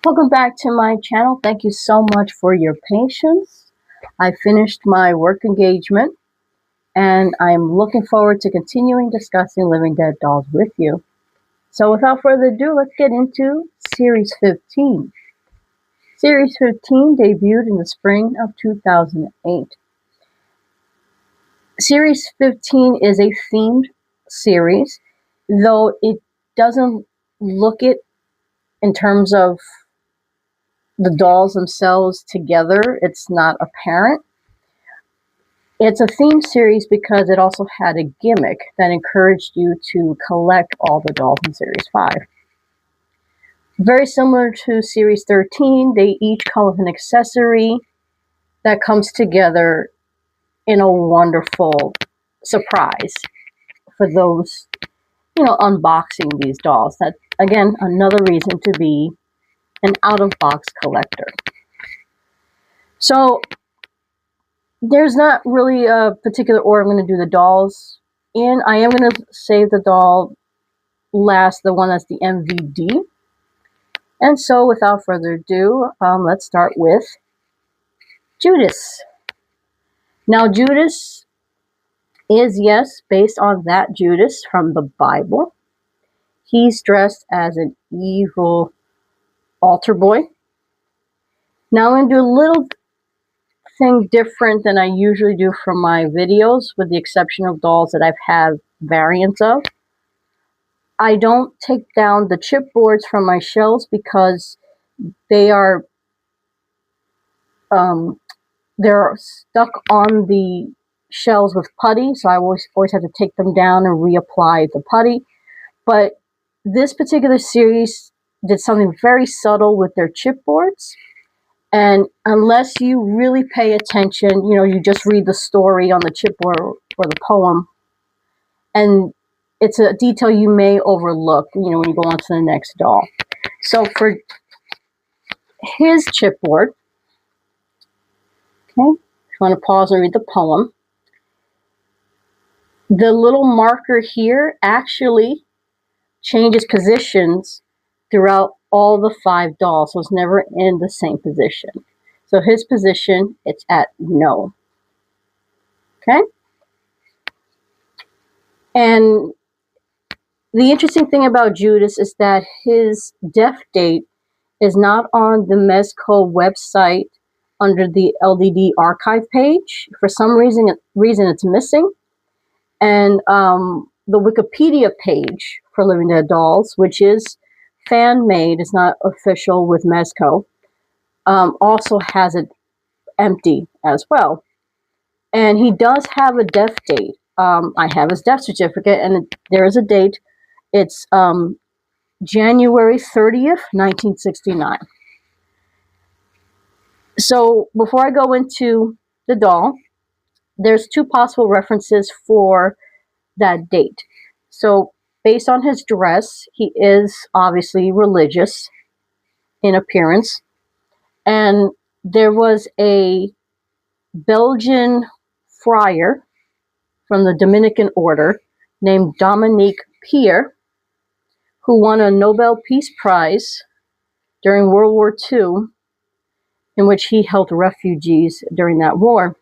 Welcome back to my channel. Thank you so much for your patience. I finished my work engagement and I'm looking forward to continuing discussing Living Dead Dolls with you. So without further ado, let's get into Series 15. Series 15 debuted in the spring of 2008. Series 15 is a themed series, though it doesn't look it in terms of the dolls themselves together. It's not apparent. It's a theme series because it also had a gimmick that encouraged you to collect all the dolls in Series 5. Very similar to Series 13, they each come with an accessory that comes together in a wonderful surprise for those, unboxing these dolls. That, again, another reason to be an out-of-box collector. So there's not really a particular order I'm going to do the dolls in. I am going to save the doll last, the one that's the MVD. And so without further ado, let's start with Judas. Now Judas is, yes, based on that Judas from the Bible. He's dressed as an evil altar boy. Now I'm going to do a little thing different than I usually do for my videos, with the exception of dolls that I've had variants of. I don't take down the chipboards from my shelves because they are they're stuck on the shelves with putty, so I always have to take them down and reapply the putty. But this particular series did something very subtle with their chipboards, and unless you really pay attention, you just read the story on the chipboard or the poem, and it's a detail you may overlook, when you go on to the next doll. So for his chipboard, okay, if you want to pause and read the poem, the little marker here actually changes positions throughout all the 5 dolls, so it's never in the same position. So his position, it's at no. Okay? And the interesting thing about Judas is that his death date is not on the Mezco website under the LDD archive page. For some reason it's missing. And the Wikipedia page for Living Dead Dolls, which is fan-made, it's not official with Mezco, also has it empty as well. And he does have a death date. I have his death certificate, and there is a date. It's January 30th, 1969. So before I go into the doll, there's 2 possible references for that date. So based on his dress, he is obviously religious in appearance. And there was a Belgian friar from the Dominican order named Dominique Pierre, who won a Nobel Peace Prize during World War II, in which he helped refugees during that war.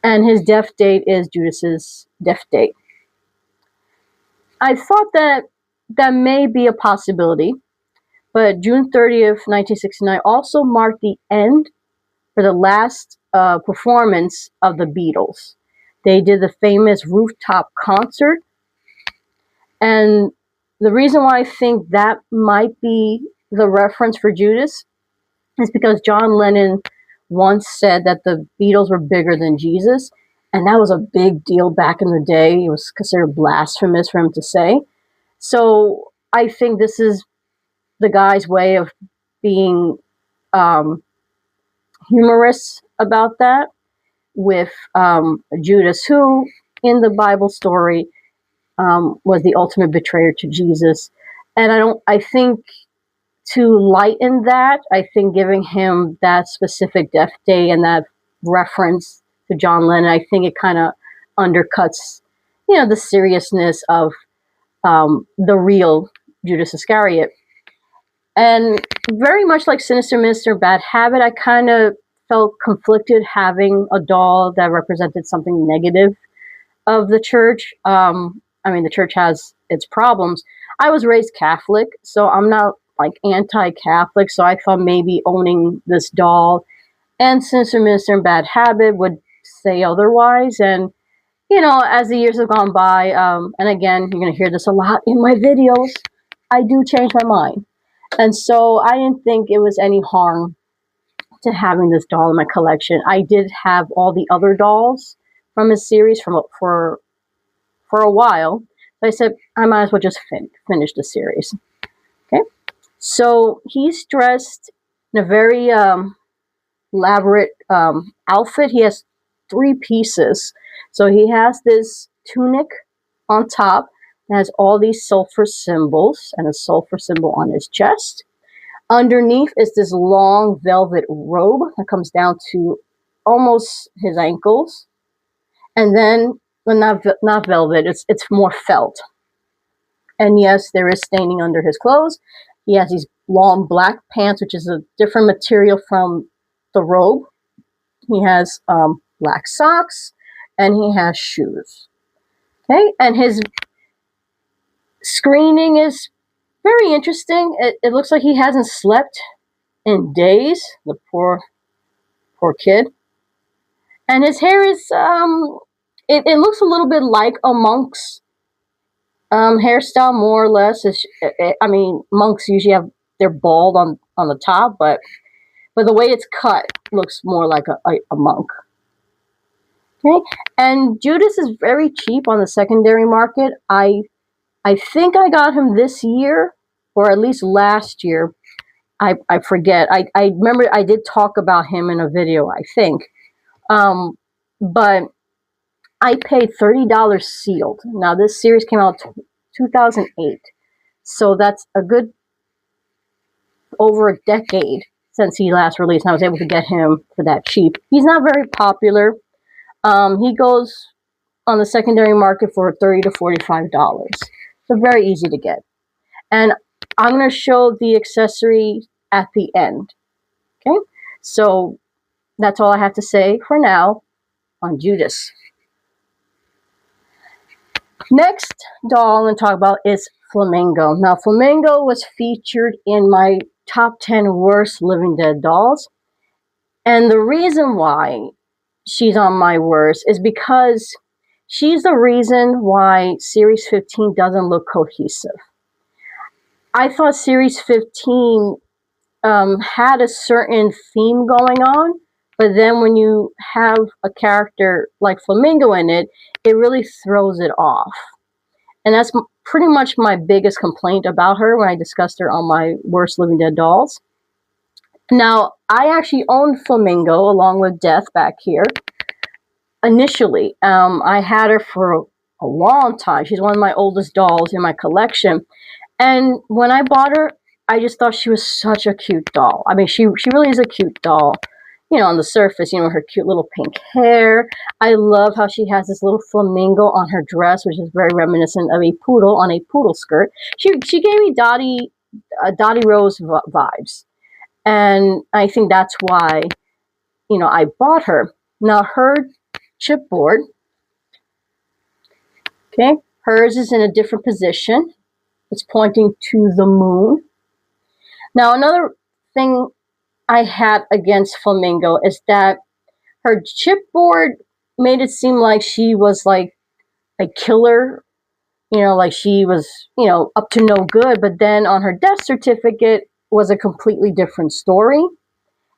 And his death date is Judas's death date. I thought that may be a possibility, but June 30th, 1969 also marked the end for the last performance of the Beatles. They did the famous rooftop concert, and the reason why I think that might be the reference for Judas is because John Lennon once said that the Beatles were bigger than Jesus, and that was a big deal back in the day. It was considered blasphemous for him to say. So I think this is the guy's way of being humorous about that, with Judas, who in the Bible story was the ultimate betrayer to Jesus. And I think to lighten that, I think giving him that specific death day and that reference to John Lennon, I think it kind of undercuts, the seriousness of the real Judas Iscariot. And very much like Sinister Minister Bad Habit, I kind of felt conflicted having a doll that represented something negative of the church. I mean, the church has its problems. I was raised Catholic, so I'm not like anti-Catholic, so I thought maybe owning this doll and Sinister Minister and Bad Habit would say otherwise. And, you know, as the years have gone by, and again, you're going to hear this a lot in my videos, I do change my mind. And so I didn't think it was any harm to having this doll in my collection. I did have all the other dolls from his series for a while. So I said, I might as well just finish the series. Okay. So he's dressed in a very elaborate outfit. He has 3 pieces. So he has this tunic on top that has all these sulfur symbols and a sulfur symbol on his chest. Underneath is this long velvet robe that comes down to almost his ankles. And then, well, not velvet, it's more felt. And yes, there is staining under his clothes. He has these long black pants, which is a different material from the robe. He has black socks, and he has shoes. Okay, and his screening is very interesting. It looks like he hasn't slept in days. The poor kid. And his hair is it looks a little bit like a monk's hairstyle, more or less. I mean, monks usually have they're bald on the top, but the way it's cut looks more like a monk. Okay, and Judas is very cheap on the secondary market. I think I got him this year, or at least last year. I forget. I remember I did talk about him in a video, I think. But I paid $30 sealed. Now this series came out 2008. So that's a good over a decade since he last released, and I was able to get him for that cheap. He's not very popular. He goes on the secondary market for $30 to $45. So very easy to get. And I'm going to show the accessory at the end. Okay? So that's all I have to say for now on Judas. Next doll I'm going to talk about is Flamingo. Now, Flamingo was featured in my top 10 worst Living Dead dolls. And the reason why she's on my worst is because she's the reason why Series 15 doesn't look cohesive. I thought Series 15 had a certain theme going on, but then when you have a character like Flamingo in it, it really throws it off. And that's pretty much my biggest complaint about her when I discussed her on my worst Living Dead dolls. Now, I actually owned Flamingo along with Death back here. Initially, I had her for a long time. She's one of my oldest dolls in my collection. And when I bought her, I just thought she was such a cute doll. I mean, she really is a cute doll. You know, on the surface, you know, her cute little pink hair. I love how she has this little flamingo on her dress, which is very reminiscent of a poodle on a poodle skirt. She gave me Dottie Rose vibes. And I think that's why, you know, I bought her. Now, her chipboard, okay, hers is in a different position. It's pointing to the moon. Now, another thing I had against Flamingo is that her chipboard made it seem like she was like a killer, you know, like she was, you know, up to no good. But then on her death certificate was a completely different story,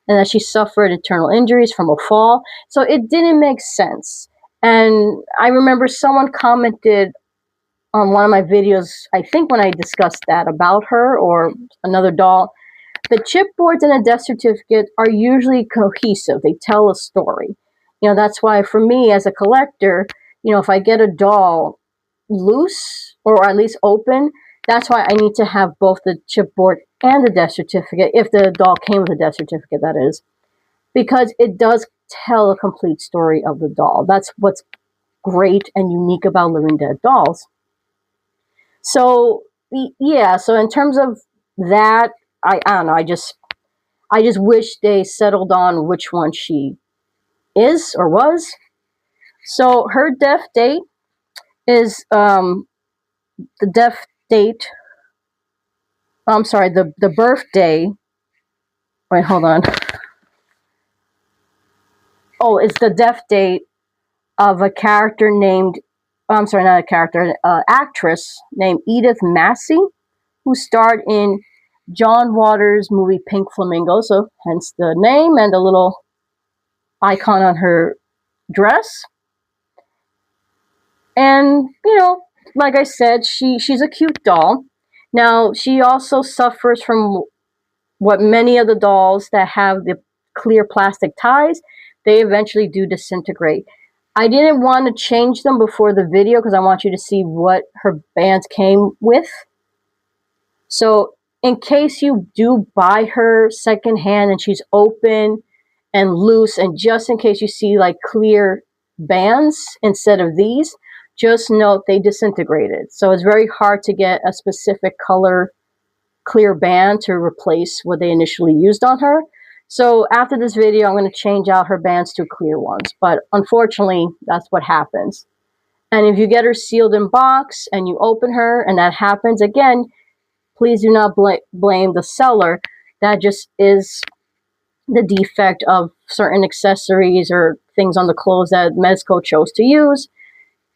and that she suffered internal injuries from a fall. So it didn't make sense. And I remember someone commented on one of my videos, I think when I discussed that about her or another doll, the chipboards in a death certificate are usually cohesive. They tell a story. You know, that's why for me as a collector, you know, if I get a doll loose or at least open, that's why I need to have both the chipboard and the death certificate, if the doll came with a death certificate, that is, because it does tell a complete story of the doll. That's what's great and unique about Living Dead dolls. So, yeah, so in terms of that, I don't know. I just wish they settled on which one she is or was. So her death date is the death date. I'm sorry, the birthday. Wait, hold on. Oh, it's the death date of a character named. I'm sorry, not a character. Actress named Edith Massey, who starred in John Waters' movie Pink Flamingo. So hence the name and the little icon on her dress. And like I said, she's a cute doll. Now she also suffers from what many of the dolls that have the clear plastic ties, they eventually do disintegrate. I didn't want to change them before the video because I want you to see what her bands came with. So in case you do buy her secondhand and she's open and loose, and just in case you see like clear bands instead of these, just note they disintegrated. So it's very hard to get a specific color clear band to replace what they initially used on her. So after this video, I'm going to change out her bands to clear ones. But unfortunately, that's what happens. And if you get her sealed in box and you open her and that happens again, please do not blame the seller. That just is the defect of certain accessories or things on the clothes that Mezco chose to use,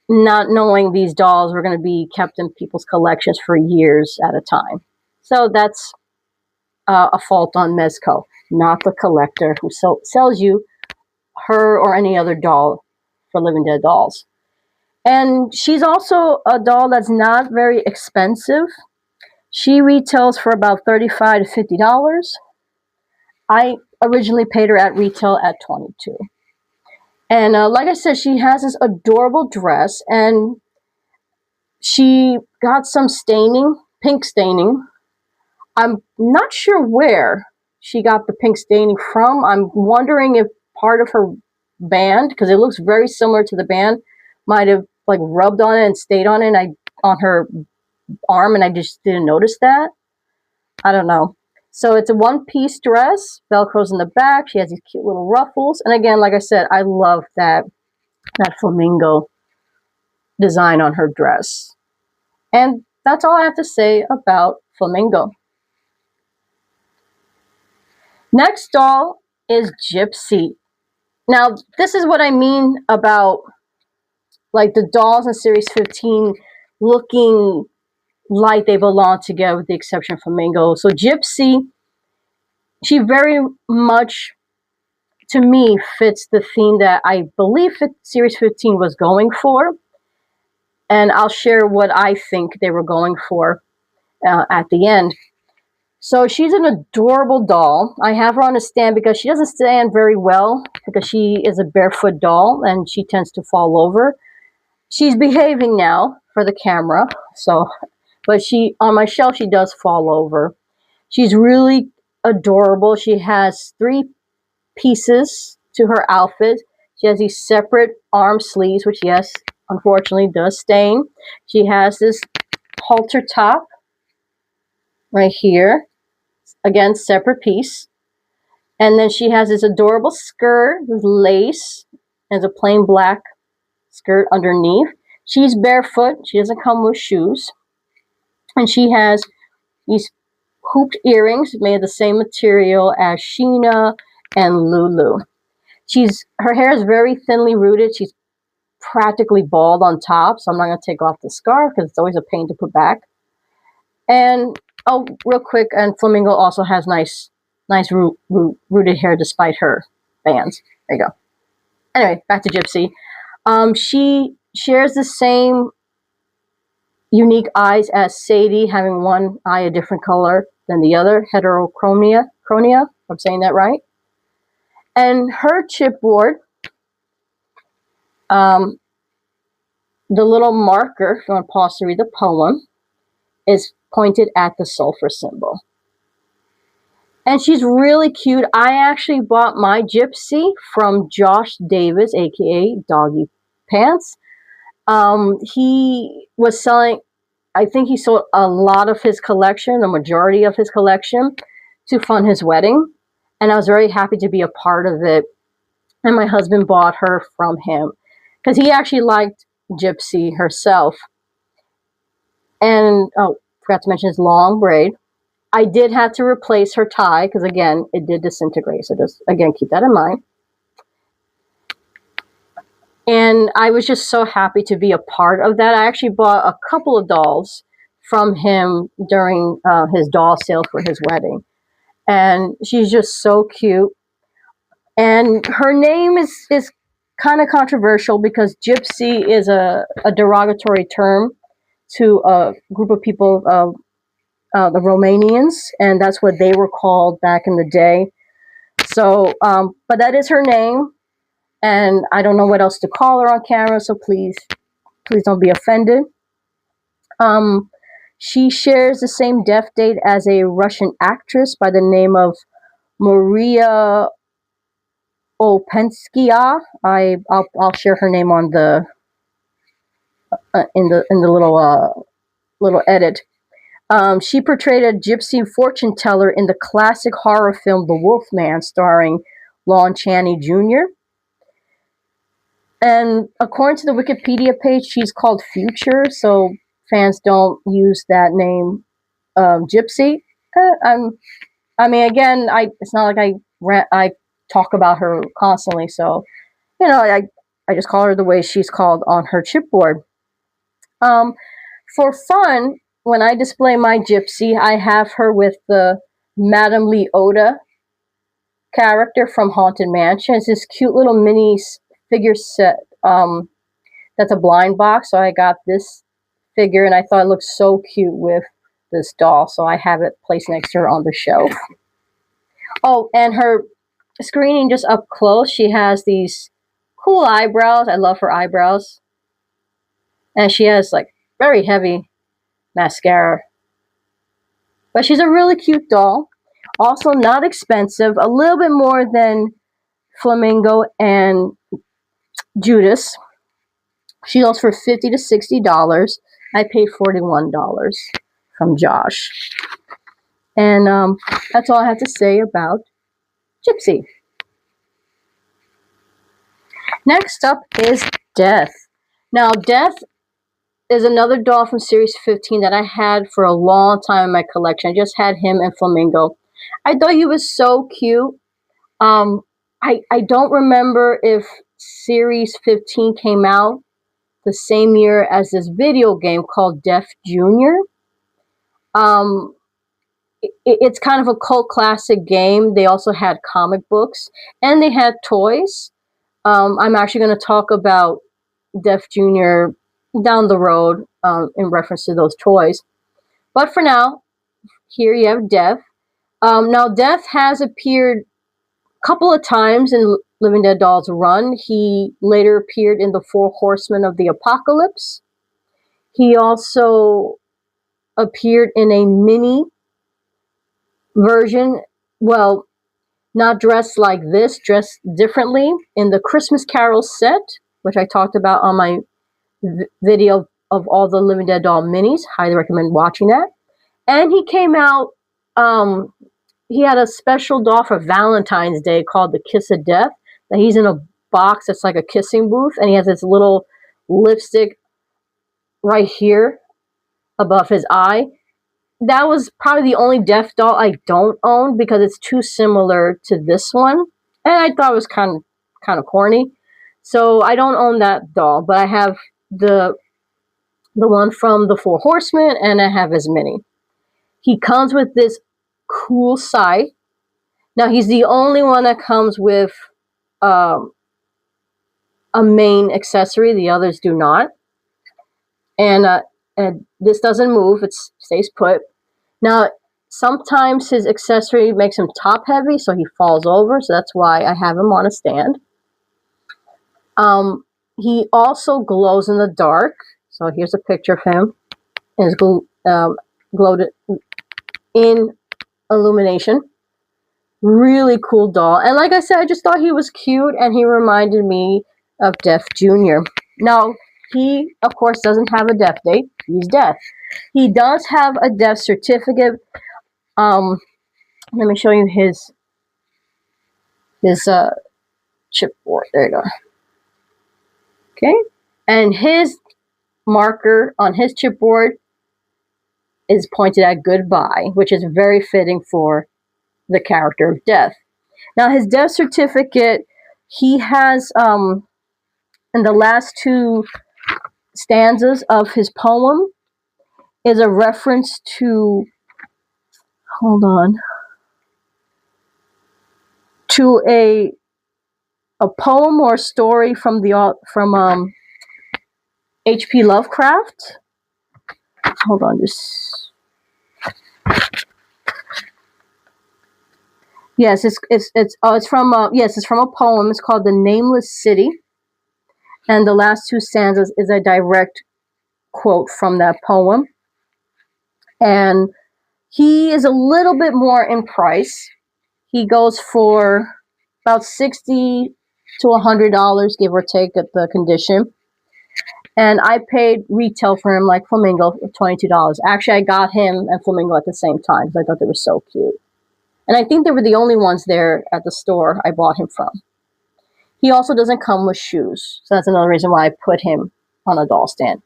not knowing these dolls were going to be kept in people's collections for years at a time. So that's a fault on Mezco, not the collector who sells you her or any other doll for Living Dead dolls. And she's also a doll that's not very expensive. She retails for about $35 to $50. I originally paid her at retail at $22. And like I said, she has this adorable dress, and she got some staining, pink staining. I'm not sure where she got the pink staining from. I'm wondering if part of her band, because it looks very similar to the band, might have like rubbed on it and stayed on it on her arm, and I just didn't notice that. I don't know. So it's a one-piece dress, Velcro's in the back. She has these cute little ruffles, and again, like I said, I love that flamingo design on her dress. And that's all I have to say about Flamingo. Next doll is Gypsy. Now, this is what I mean about like the dolls in Series 15 looking like they belong together with the exception of Flamingo. So Gypsy, she very much, to me, fits the theme that I believe Series 15 was going for. And I'll share what I think they were going for at the end. So she's an adorable doll. I have her on a stand because she doesn't stand very well because she is a barefoot doll and she tends to fall over. She's behaving now for the camera, but on my shelf she does fall over. She's really adorable. She has 3 pieces to her outfit. She has these separate arm sleeves, which yes, unfortunately does stain. She has this halter top right here. Again, separate piece. And then she has this adorable skirt with lace and a plain black skirt underneath. She's barefoot. She doesn't come with shoes. And she has these hooped earrings made of the same material as Sheena and Lulu. Her hair is very thinly rooted. She's practically bald on top, so I'm not going to take off the scarf because it's always a pain to put back. And real quick, and Flamingo also has nice rooted hair despite her bands. There you go. Anyway, back to Gypsy. She shares the same unique eyes as Sadie, having one eye a different color than the other, heterochronia, if I'm saying that right. And her chipboard, the little marker, if you want to pause to read the poem, is pointed at the sulfur symbol. And she's really cute. I actually bought my Gypsy from Josh Davis, aka Doggy Pants. He was selling, I think he sold a lot of his collection, the majority of his collection. to fund his wedding, and I was very happy to be a part of it. And my husband bought her from him because he actually liked Gypsy herself. And oh, forgot to mention his long braid. I did have to replace her tie because, again, it did disintegrate. So just, again, keep that in mind. And I was just so happy to be a part of that. I actually bought a couple of dolls from him during his doll sale for his wedding. And she's just so cute. And her name is kind of controversial because Gypsy is a derogatory term to a group of people, the Romanians, and that's what they were called back in the day. So, but that is her name, and I don't know what else to call her on camera, so please don't be offended. She shares the same death date as a Russian actress by the name of Maria Openskaya. I'll share her name on the in the little edit. She portrayed a gypsy fortune teller in the classic horror film The Wolfman, starring Lon Chaney Jr. And according to the Wikipedia page, she's called Future, so fans don't use that name, Gypsy. I mean, again, it's not like I talk about her constantly, so I just call her the way she's called on her chipboard. For fun, when I display my Gypsy, I have her with the Madame Leota character from Haunted Mansion. It's this cute little mini figure set. That's a blind box, so I got this figure, and I thought it looked so cute with this doll, so I have it placed next to her on the shelf. Oh, and her screening just up close, she has these cool eyebrows. I love her eyebrows. And she has like very heavy mascara. But she's a really cute doll. Also not expensive, a little bit more than Flamingo and Judas. She goes for $50 to $60. I paid $41 from Josh. And that's all I have to say about Gypsy. Next up is Death. Now, Death is another doll from Series 15 that I had for a long time in my collection. I just had him and Flamingo. I thought he was so cute. I don't remember if Series 15 came out the same year as this video game called Death Jr. It's kind of a cult classic game. They also had comic books, and they had toys. I'm actually going to talk about Death Jr. down the road in reference to those toys. But for now, here you have Death. Now, Death has appeared a couple of times in Living Dead Dolls Run. He later appeared in the Four Horsemen of the Apocalypse. He also appeared in a mini version, well, not dressed like this, dressed differently, in the Christmas Carol set, which I talked about on my video of all the Living Dead doll minis. Highly recommend watching that. And he came out, he had a special doll for Valentine's Day called the Kiss of Death, that he's in a box that's like a kissing booth, and he has this little lipstick right here above his eye. That was probably the only Death doll I don't own because it's too similar to this one, and I thought it was kind of corny. So I don't own that doll, but I have the one from the Four Horsemen, and I have his mini. He comes with this cool scythe. Now he's the only one that comes with a main accessory. The others do not, and this doesn't move; it stays put. Now, sometimes his accessory makes him top heavy, so he falls over, so that's why I have him on a stand. He also glows in the dark, so here's a picture of him. It's glowed in illumination. Really cool doll. And like I said, I just thought he was cute, and he reminded me of Death Jr. Now, he, of course, doesn't have a death date. He's Death. He does have a death certificate. Let me show you his chipboard. There you go. Okay, and his marker on his chipboard is pointed at goodbye, which is very fitting for the character of Death. Now, his death certificate, he has in the last two stanzas of his poem is a reference to, hold on, to a poem or story from H.P. Lovecraft. Hold on, just yes, it's from a poem. It's called The Nameless City, and the last two stanzas is a direct quote from that poem. And he is a little bit more in price. He goes for about $60 to $100, give or take, at the condition. And I paid retail for him, like Flamingo, $22. Actually, I got him and Flamingo at the same time because I thought they were so cute. And I think they were the only ones there at the store I bought him from. He also doesn't come with shoes, so that's another reason why I put him on a doll stand.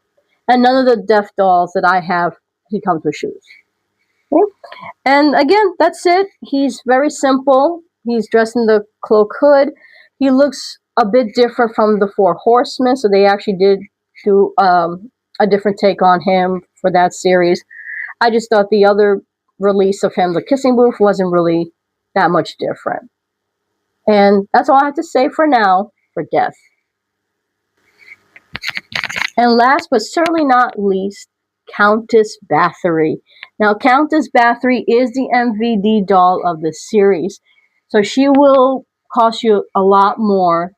And none of the Death dolls that I have, he comes with shoes. Okay? And again, that's it. He's very simple. He's dressed in the cloak hood. He looks a bit different from the Four Horsemen, so they actually did do a different take on him for that series. I just thought the other release of him, The Kissing Booth, wasn't really that much different. And that's all I have to say for now for Death. And last but certainly not least, Countess Bathory. Now, Countess Bathory is the MVD doll of the series, so she will cost you a lot more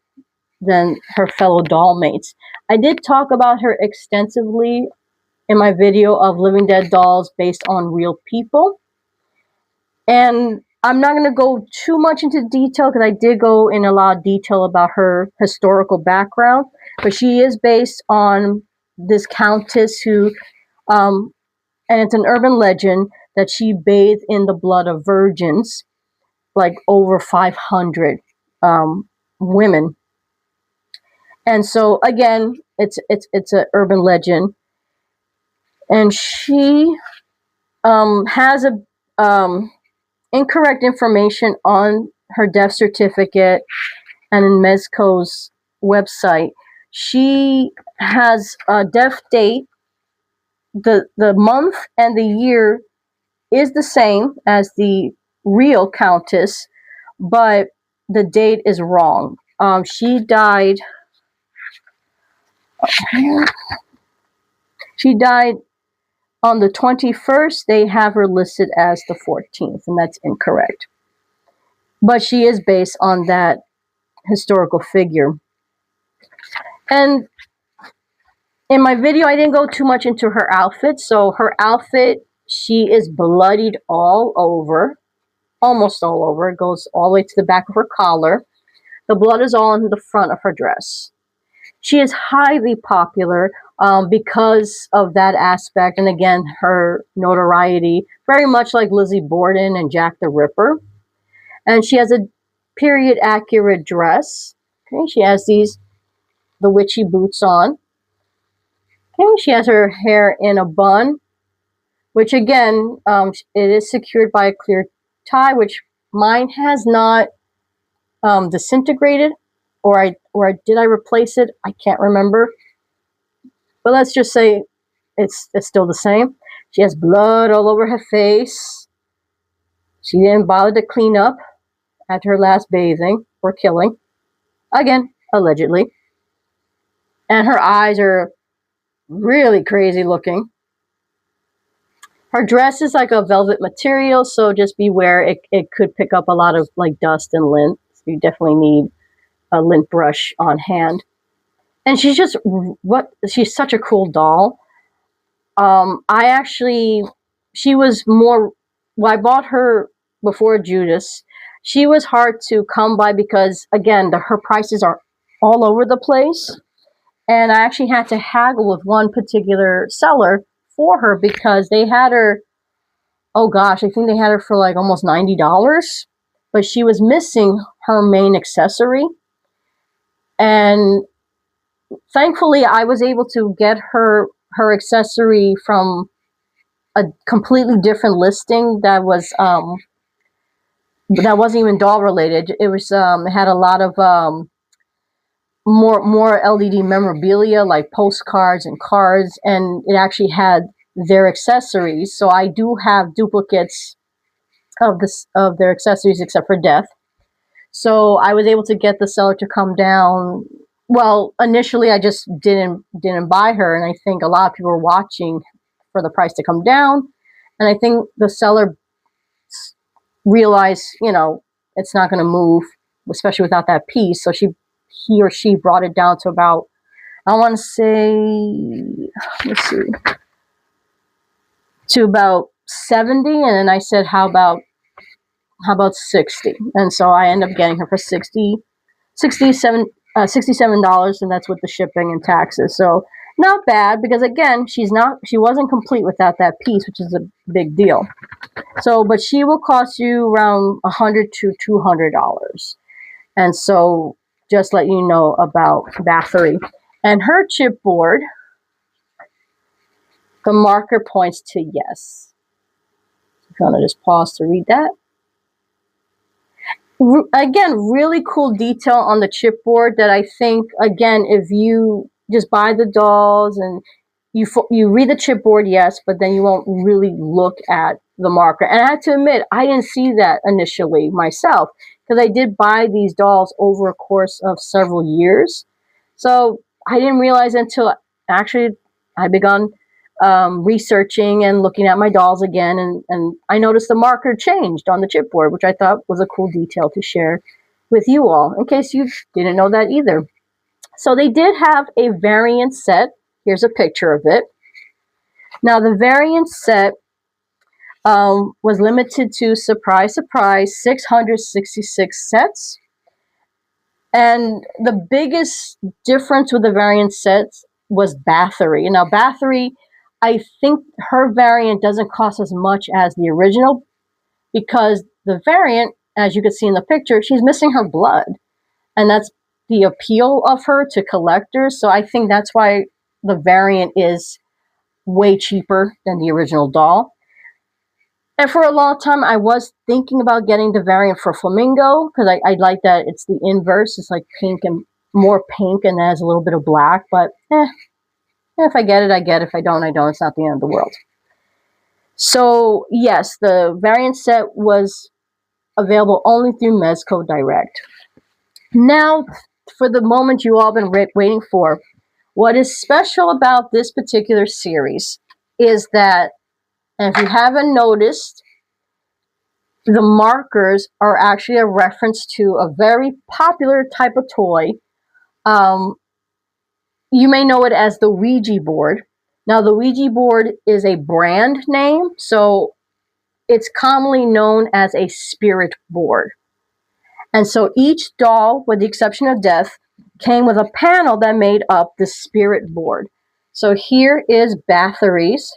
than her fellow doll mates. I did talk about her extensively in my video of Living Dead dolls based on real people. And I'm not going to go too much into detail because I did go in a lot of detail about her historical background. But she is based on this countess who, and it's an urban legend that she bathed in the blood of virgins, like over 500 women. And so again, it's an urban legend, and she has a incorrect information on her death certificate and in Mezco's website. She has a death date. The month and the year is the same as the real countess, but the date is wrong. She died. She died on the 21st. They have her listed as the 14th, and that's incorrect. But she is based on that historical figure. And in my video, I didn't go too much into her outfit. So her outfit, she is bloodied all over, almost all over. It goes all the way to the back of her collar. The blood is all in the front of her dress. She is highly popular because of that aspect. And again, her notoriety, very much like Lizzie Borden and Jack the Ripper. And she has a period accurate dress. Okay, she has the witchy boots on. Okay, she has her hair in a bun, which again, it is secured by a clear tie, which mine has not disintegrated, or did I replace it? I can't remember. But let's just say it's still the same. She has blood all over her face. She didn't bother to clean up after her last bathing or killing. Again, allegedly. And her eyes are really crazy looking. Her dress is like a velvet material, so just beware. It could pick up a lot of like dust and lint. So you definitely need a lint brush on hand. And she's such a cool doll. She was more, well, I bought her before Judas. She was hard to come by because, again, her prices are all over the place. And I actually had to haggle with one particular seller for her because they had her oh gosh, I think they had her for like almost $90, but she was missing her main accessory. And thankfully, I was able to get her accessory from a completely different listing that wasn't even doll related. It was it had a lot of more LED memorabilia like postcards and cards, and it actually had their accessories. So I do have duplicates of their accessories except for Death. So I was able to get the seller to come down. Well, initially I just didn't buy her, and I think a lot of people were watching for the price to come down, and I think the seller realized, it's not going to move, especially without that piece. So he or she brought it down to about, I want to say, let's see, to about 70, and then I said, how about 60? And so I ended up getting her for $67, and that's with the shipping and taxes. So not bad, because again, she wasn't complete without that piece, which is a big deal. So, but she will cost you around $100 to $200. And so just let you know about Bathory. And her chipboard, the marker points to yes. I'm going to just pause to read that. Again, really cool detail on the chipboard that I think, again, if you just buy the dolls and you read the chipboard, yes, but then you won't really look at the marker. And I have to admit, I didn't see that initially myself, because I did buy these dolls over a course of several years. So I didn't realize until actually I begun researching and looking at my dolls again, and I noticed the marker changed on the chipboard, which I thought was a cool detail to share with you all, in case you didn't know that either. So they did have a variant set. Here's a picture of it. Now the variant set was limited to, surprise, surprise, 666 sets. And the biggest difference with the variant sets was Bathory. Now Bathory, I think her variant doesn't cost as much as the original, because the variant, as you can see in the picture, she's missing her blood. And that's the appeal of her to collectors. So I think that's why the variant is way cheaper than the original doll. And for a long time, I was thinking about getting the variant for Flamingo, because I like that it's the inverse. It's like pink and more pink, and has a little bit of black. But if I get it, I get it. If I don't, I don't. It's not the end of the world. So yes, the variant set was available only through Mezco Direct. Now, for the moment you all been waiting for, what is special about this particular series is that, and if you haven't noticed, the markers are actually a reference to a very popular type of toy. You may know it as the Ouija board. Now, the Ouija board is a brand name, so it's commonly known as a spirit board. And so each doll, with the exception of Death, came with a panel that made up the spirit board. So here is Bathory's.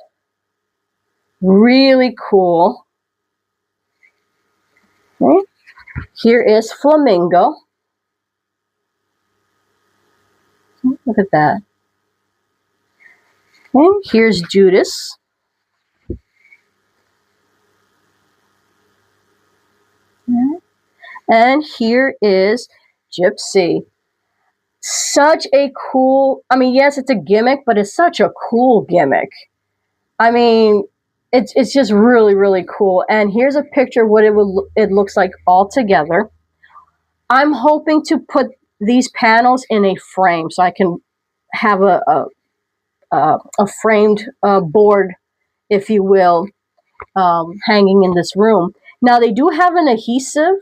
Really cool. Okay. Here is Flamingo. Look at that. Okay. Here's Judas. Okay. And here is Gypsy. Such a cool, I mean, yes, it's a gimmick, but it's such a cool gimmick. I mean, it's just really, really cool. And here's a picture of what it looks like all together. I'm hoping to put these panels in a frame so I can have a framed board, if you will, hanging in this room. Now, they do have an adhesive,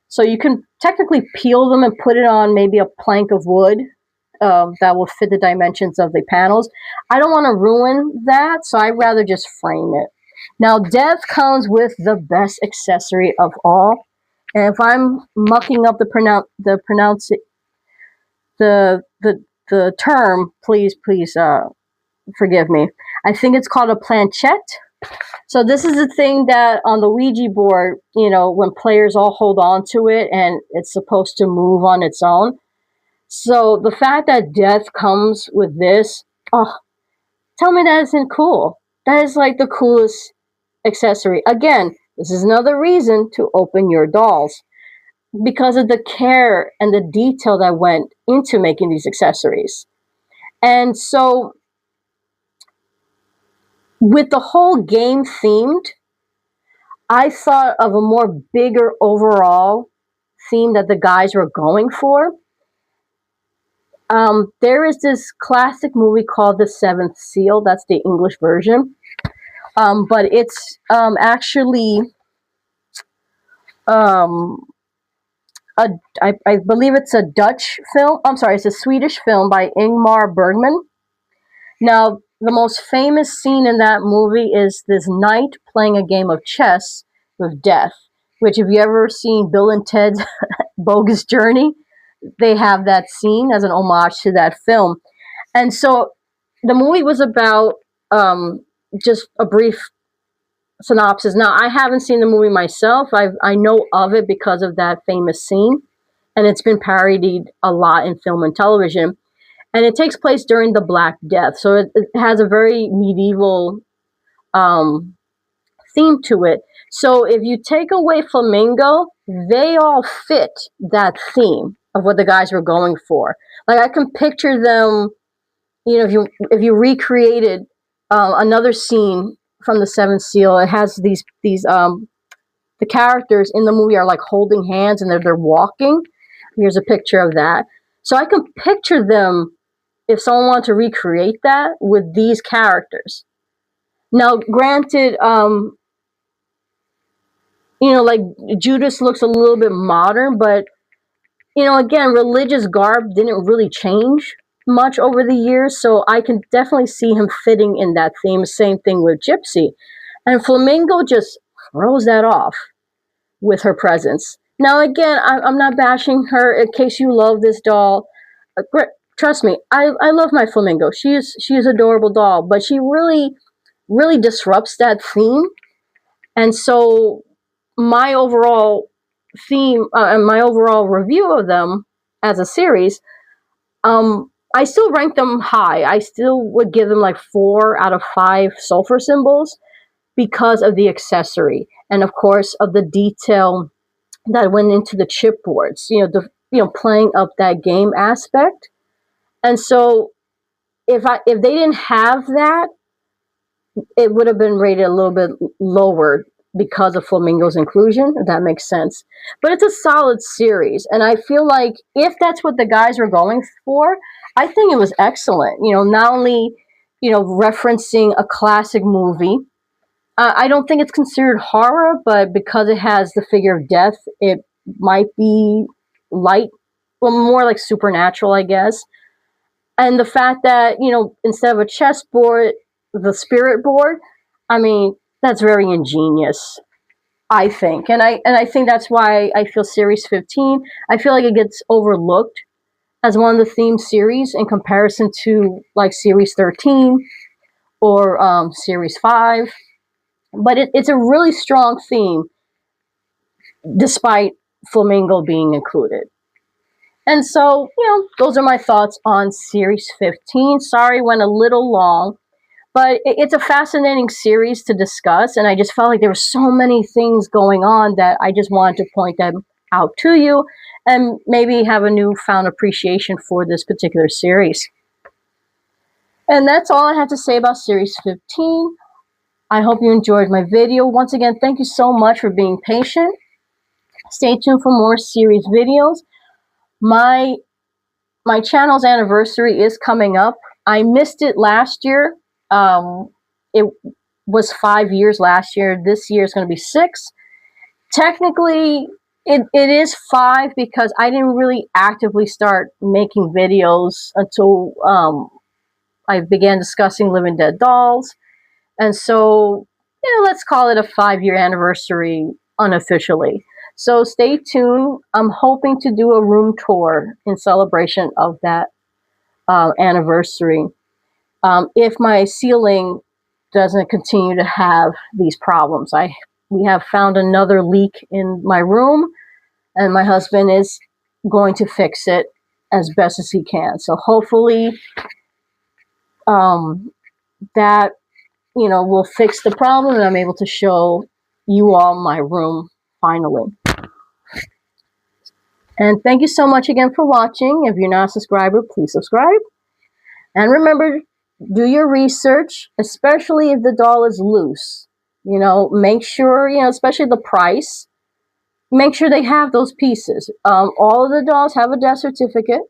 so you can technically peel them and put it on maybe a plank of wood that will fit the dimensions of the panels. I don't want to ruin that, so I'd rather just frame it. Now, Death comes with the best accessory of all. And if I'm mucking up the term, please forgive me. I think it's called a planchette. So this is the thing that on the Ouija board, you know, when players all hold on to it and it's supposed to move on its own. So the fact that death comes with this, oh, tell me that isn't cool. That is like the coolest accessory. Again, this is another reason to open your dolls because of the care and the detail that went into making these accessories. And so with the whole game themed, I thought of a more bigger overall theme that the guys were going for. There is this classic movie called The Seventh Seal. That's the English version. But it's actually um, I believe it's a Dutch film. I'm sorry, it's a Swedish film by Ingmar Bergman. Now, the most famous scene in that movie is this knight playing a game of chess with death, which if you ever seen Bill and Ted's Bogus Journey, they have that scene as an homage to that film. And so the movie was about just a brief synopsis. Now, I haven't seen the movie myself. I know of it because of that famous scene, and it's been parodied a lot in film and television. And it takes place during the Black Death, so it has a very medieval theme to it. So if you take away Flamingo, they all fit that theme of what the guys were going for. Like I can picture them, you know, if you recreated another scene from the Seventh Seal, it has these the characters in the movie are like holding hands and they're walking. Here's a picture of that. So I can picture them if someone wanted to recreate that with these characters. Now, granted, you know, like Judas looks a little bit modern, but you know, again, religious garb didn't really change much over the years, so I can definitely see him fitting in that theme. Same thing with Gypsy. And Flamingo just throws that off with her presence. Now, again, I'm not bashing her. In case you love this doll, trust me, I love my Flamingo. She is adorable doll, but she really disrupts that theme. And so my overall theme and my overall review of them as a series, I still rank them high. I still would give them like 4 out of 5 sulfur symbols because of the accessory and of course of the detail that went into the chipboards. You know, playing up that game aspect. And so if they didn't have that, it would have been rated a little bit lower because of Flamingo's inclusion, if that makes sense. But it's a solid series, and I feel like if that's what the guys were going for, I think it was excellent. You know, not only, you know, referencing a classic movie, I don't think it's considered horror, but because it has the figure of death, it might be light, well, more like supernatural, I guess. And the fact that, you know, instead of a chessboard, the spirit board, I mean, that's very ingenious, I think. And I think that's why I feel Series 15, I feel like it gets overlooked as one of the theme series in comparison to like Series 13 or Series 5. But it's a really strong theme despite Flamingo being included. And so, you know, those are my thoughts on Series 15. Sorry, went a little long, but it's a fascinating series to discuss. And I just felt like there were so many things going on that I just wanted to point them out to you and maybe have a newfound appreciation for this particular series. And that's all I have to say about Series 15. I hope you enjoyed my video. Once again, thank you so much for being patient. Stay tuned for more series videos. My channel's anniversary is coming up. I missed it last year. It was 5 years last year. This year is going to be 6. Technically, it is 5 because I didn't really actively start making videos until I began discussing Living Dead dolls. And so, you know, let's call it a 5-year anniversary unofficially. So stay tuned. I'm hoping to do a room tour in celebration of that anniversary. If my ceiling doesn't continue to have these problems. We have found another leak in my room, and my husband is going to fix it as best as he can. So hopefully that, you know, will fix the problem, and I'm able to show you all my room finally. And thank you so much again for watching. If you're not a subscriber, please subscribe. And remember, do your research, especially if the doll is loose. You know, make sure, you know, especially the price, make sure they have those pieces. All of the dolls have a death certificate,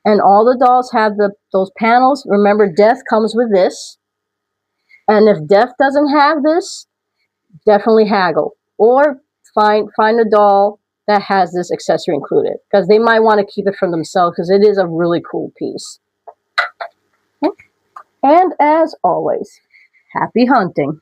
and all the dolls have those panels. Remember, death comes with this. And if death doesn't have this, definitely haggle. Or find a doll that has this accessory included, because they might want to keep it for themselves, because it is a really cool piece. And as always, happy hunting.